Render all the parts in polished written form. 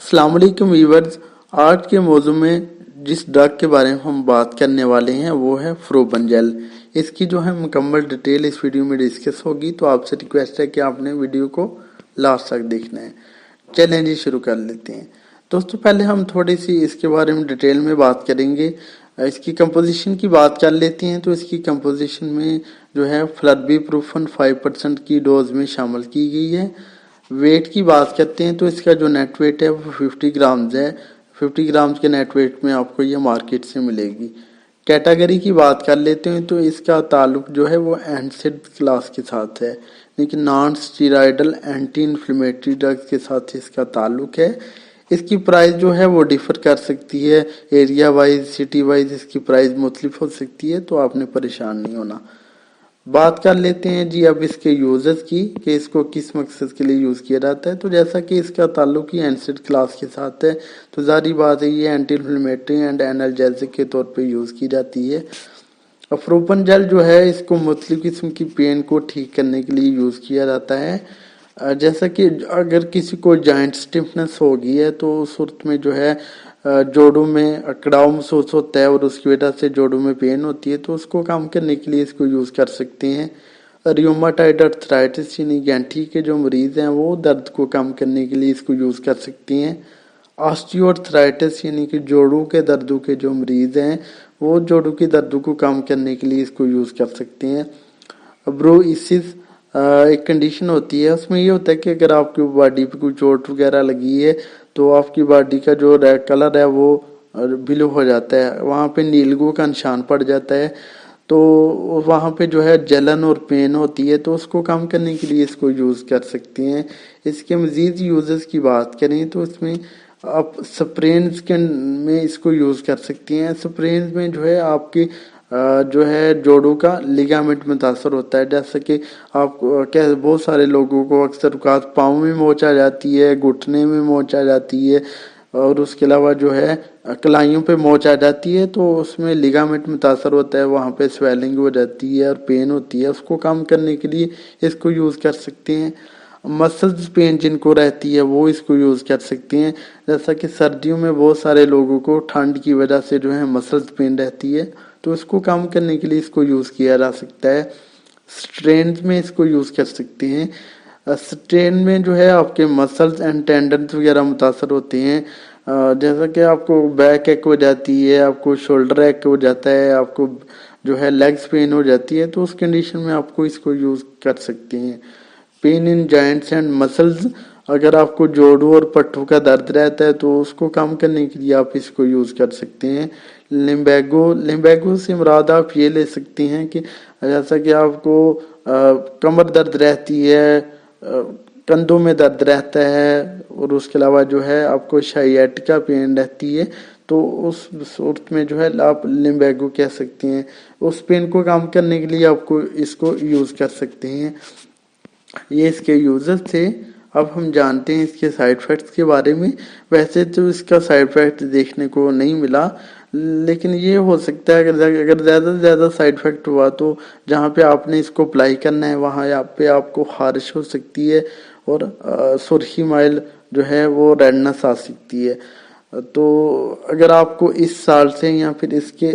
अस्सलाम वालेकुम व्यूअर्स। आज के मौजू में जिस ड्रग के बारे में हम बात करने वाले हैं वो है फ्रोबन जेल। इसकी जो है मुकम्मल डिटेल इस वीडियो में डिस्कस होगी, तो आपसे रिक्वेस्ट है कि आपने वीडियो को लास्ट तक देखना है। चलें जी, शुरू कर लेते हैं। दोस्तों, पहले हम थोड़ी सी इसके बारे में डिटेल में बात करेंगे। इसकी कंपोजिशन की बात कर लेते हैं। तो इसकी कंपोजिशन में जो है फ्लर्बीप्रूफन 5% की डोज में शामिल की गई है। वेट की बात करते हैं तो इसका जो नेट वेट है वो 50 ग्राम्स है। 50 ग्राम्स के नेट वेट में आपको ये मार्केट से मिलेगी। कैटेगरी की बात कर लेते हैं तो इसका ताल्लुक जो है वो एंसिड क्लास के साथ है, लेकिन non steroidal anti inflammatory drugs के साथ इसका ताल्लुक है। इसकी प्राइस जो है वो डिफर कर सकती है, एरिया वाइज सिटी वाइज इसकी प्राइस मुख्तलिफ हो सकती है, तो आपने परेशान नहीं होना। बात कर लेते हैं जी अब इसके यूजेस की कि इसको किस मकसद के लिए यूज़ किया जाता है। तो जैसा कि इसका ताल्लुक ही एंसिड क्लास के साथ है, तो जारी बात है ये एंटी इन्फ्लेमेटरी एंड एनाल्जेसिक के तौर पे यूज़ की जाती है। फ्रोबन जेल जो है इसको मुख्तलिफ किस्म की पेन को ठीक करने के लिए यूज़ किया जाता है। जैसा कि अगर किसी को जॉइंट स्टिफनेस हो गई है तो उस सूरत में जो है जोड़ों में अकड़ाव महसूस होता है और उसकी वजह से जोड़ों में पेन होती है, तो उसको कम करने के लिए इसको यूज़ कर सकते हैं। रियोमाटॉइड अर्थराइटिस यानी गैंठी के जो मरीज़ हैं वो दर्द को कम करने के लिए इसको यूज़ कर सकते हैं। ऑस्टियोआर्थराइटिस यानी कि जोड़ों के दर्दों के जो मरीज़ हैं वो जोड़ों के दर्दों को कम करने के लिए इसको यूज़ कर सकते हैं। ब्रोइसिस एक कंडीशन होती है, उसमें ये होता है कि अगर आपकी बॉडी पे कोई चोट वगैरह लगी है तो आपकी बॉडी का जो रेड कलर है वो ब्लू हो जाता है, वहाँ पे नीलगू का निशान पड़ जाता है, तो वहाँ पे जो है जलन और पेन होती है, तो उसको कम करने के लिए इसको यूज़ कर सकते हैं। इसके मज़ीद यूजेस की बात करें तो इसमें आप स्प्रेन्स के में इसको यूज़ कर सकती हैं। स्प्रेन्स में जो है आपकी जो है जोड़ों का लिगामेंट मुतासर होता है, जैसे कि आप क्या बहुत सारे लोगों को अक्सर औकात पाँव में मोच आ जाती है, घुटने में मोच आ जाती है और उसके अलावा जो है कलाइयों पे मोच आ जाती है, तो उसमें लिगामेंट मुतासर होता है, वहाँ पे स्वेलिंग हो जाती है और पेन होती है। उसको कम करने के लिए इसको यूज़ कर सकते हैं। मसल्स पेन जिनको रहती है वो इसको यूज़ कर सकते हैं, जैसा कि सर्दियों में बहुत सारे लोगों को ठंड की वजह से जो है मसल्स पेन रहती है, तो इसको कम करने के लिए इसको यूज़ किया जा सकता है। स्ट्रेन में इसको यूज़ कर सकते हैं। स्ट्रेन में जो है आपके मसल्स एंड टेंडन्स वगैरह मुतासर होते हैं, जैसा कि आपको बैक एक हो जाती है, आपको शोल्डर एक हो जाता है, आपको जो है लेग्स पेन हो जाती है, तो उस कंडीशन में आपको इसको यूज़ कर सकते हैं। Pain in joints and muscles, अगर आपको जोड़ों और पट्टों का दर्द रहता है तो उसको कम करने के लिए आप इसको यूज़ कर सकते हैं। लिम्बैगो से मुराद आप ये ले सकते हैं कि जैसा कि आपको कमर दर्द रहती है, कंधों में दर्द रहता है और उसके अलावा जो है आपको शाइयाटिका पेन रहती है, तो उस सूरत में जो है आप लिम्बैगो कह सकते हैं। उस पेन को कम करने के लिए आपको इसको यूज़ कर सकते हैं। ये इसके यूजर्स थे। अब हम जानते हैं इसके साइड इफेक्ट्स के बारे में। वैसे तो इसका साइड इफेक्ट देखने को नहीं मिला, लेकिन ये हो सकता है अगर ज़्यादा से ज़्यादा साइड इफेक्ट हुआ तो जहाँ पे आपने इसको अप्लाई करना है वहाँ पे आपको खारिश हो सकती है और सुर्खी माइल जो है वो रेडनेस आ सकती है। तो अगर आपको इस साल से या फिर इसके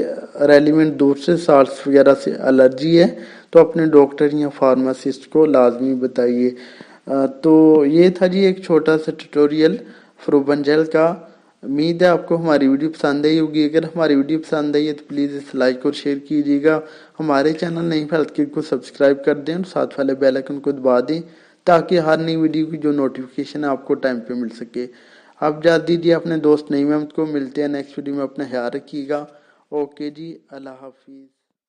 रेलिवेंट दूसरे साल्स वगैरह से एलर्जी है तो अपने डॉक्टर या फार्मासिस्ट को लाजमी बताइए। तो ये था जी एक छोटा सा ट्यूटोरियल फ्रोबन जेल का। उम्मीद है आपको हमारी वीडियो पसंद आई होगी। अगर हमारी वीडियो पसंद आई है तो प्लीज़ इसे लाइक और शेयर कीजिएगा। हमारे चैनल नहीं हेल्थ किट को सब्सक्राइब कर दें और साथ वाले बेल आइकन को दबा दें ताकि हर नई वीडियो की जो नोटिफिकेशन है आपको टाइम पे मिल सके। आप जा दीजिए अपने दोस्त नईम अहमद को। मिलते हैं नेक्स्ट वीडियो में, अपना ख्याल रखिएगा। ओके जी, अल्लाह हाफिज़।